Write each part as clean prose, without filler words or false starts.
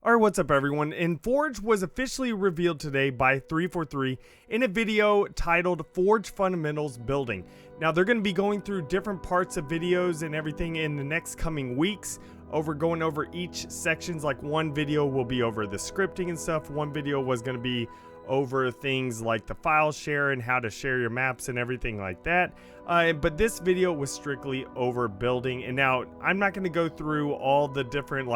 Alright, what's up everyone? And Forge was officially revealed today by 343 in a video titled Forge Fundamentals Building. Now they're going to be going through different parts of videos and everything in the next coming weeks, going over each sections. Like one video will be over the scripting and stuff, one video was going to be over things like the file share and how to share your maps and everything like that. But this video was strictly over building. And now I'm not going to go through all the different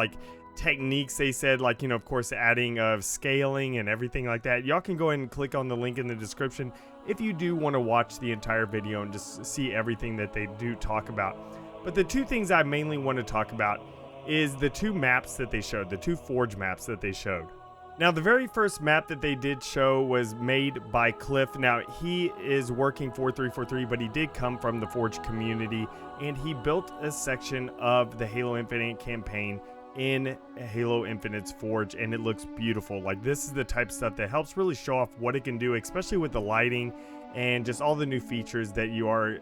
techniques they said, of course adding of scaling and everything like that. Y'all can go ahead and click on the link in the description if you do want to watch the entire video and just see everything that they do talk about. But the two things I mainly want to talk about is the two maps that they showed, the two Forge maps that they showed. Now, the very first map that they did show was made by Cliff. Now, he is working for 343, but he did come from the Forge community, and he built a section of the Halo Infinite campaign in Halo Infinite's Forge, and it looks beautiful. Like, this is the type of stuff that helps really show off what it can do, especially with the lighting and just all the new features that you are,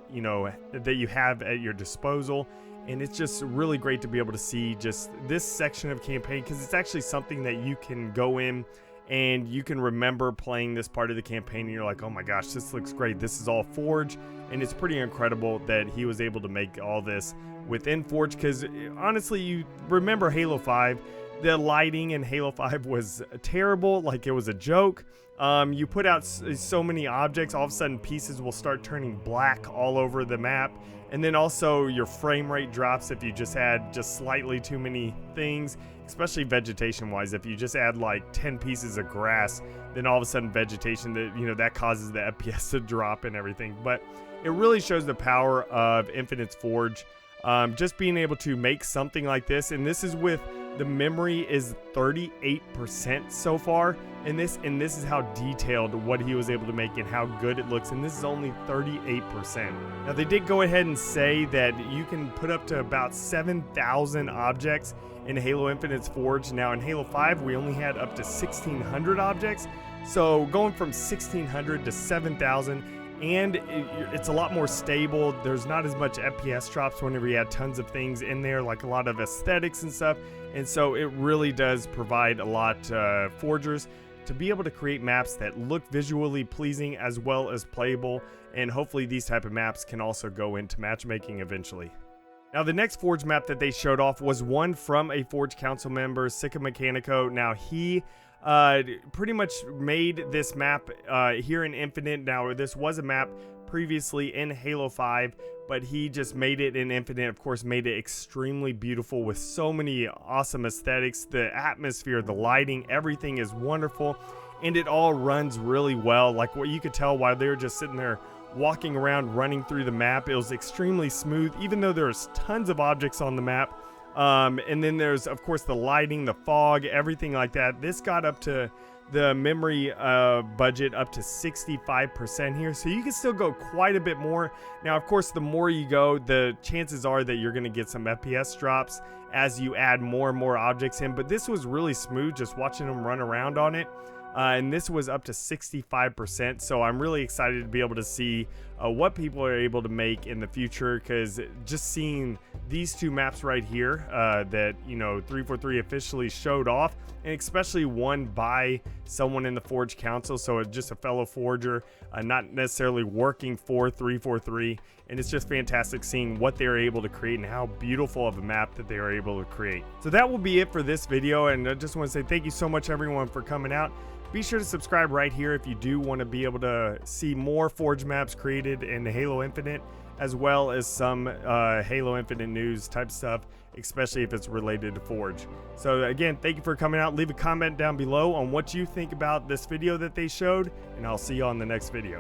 that you have at your disposal. And it's just really great to be able to see just this section of campaign, because it's actually something that you can go in and you can remember playing this part of the campaign and you're like, oh my gosh, this looks great. This is all Forge. And it's pretty incredible that he was able to make all this within Forge, because honestly, you remember Halo 5, the lighting in Halo 5 was terrible, like it was a joke. You put out so many objects, all of a sudden pieces will start turning black all over the map. And then also your frame rate drops if you just add just slightly too many things, especially vegetation wise. If you just add like 10 pieces of grass, then all of a sudden vegetation, that causes the FPS to drop and everything. But it really shows the power of Infinite's Forge. Just being able to make something like this, and this is with the memory is 38% so far in this, and this is how detailed what he was able to make and how good it looks, and this is only 38%. Now they did go ahead and say that you can put up to about 7,000 objects in Halo Infinite's Forge. Now in Halo 5 we only had up to 1,600 objects, so going from 1,600 to 7,000, and it's a lot more stable. There's not as much FPS drops whenever you add tons of things in there, like a lot of aesthetics and stuff. And so it really does provide a lot forgers to be able to create maps that look visually pleasing as well as playable. And hopefully these type of maps can also go into matchmaking eventually. Now the next Forge map that they showed off was one from a Forge Council member, Sika Mechanico. Now he pretty much made this map here in Infinite. Now this was a map previously in Halo 5, but he just made it in Infinite, of course, made it extremely beautiful with so many awesome aesthetics. The atmosphere, the lighting, everything is wonderful, and it all runs really well. Like what you could tell while they were just sitting there walking around, running through the map, it was extremely smooth, even though there's tons of objects on the map. And then there's, of course, the lighting, the fog, everything like that. This got up to the memory budget up to 65% here, so you can still go quite a bit more. Now, of course, the more you go, the chances are that you're going to get some FPS drops as you add more and more objects in. But this was really smooth just watching them run around on it. And this was up to 65%, so I'm really excited to be able to see what people are able to make in the future, because just seeing these two maps right here that 343 officially showed off, and especially one by someone in the Forge Council, so it's just a fellow forger, not necessarily working for 343, and it's just fantastic seeing what they're able to create and how beautiful of a map that they are able to create. So that will be it for this video, and I just want to say thank you so much everyone for coming out. Be sure to subscribe right here if you do want to be able to see more Forge maps created in Halo Infinite, as well as some Halo Infinite news type stuff, especially if it's related to Forge. So again, thank you for coming out. Leave a comment down below on what you think about this video that they showed, and I'll see you on the next video.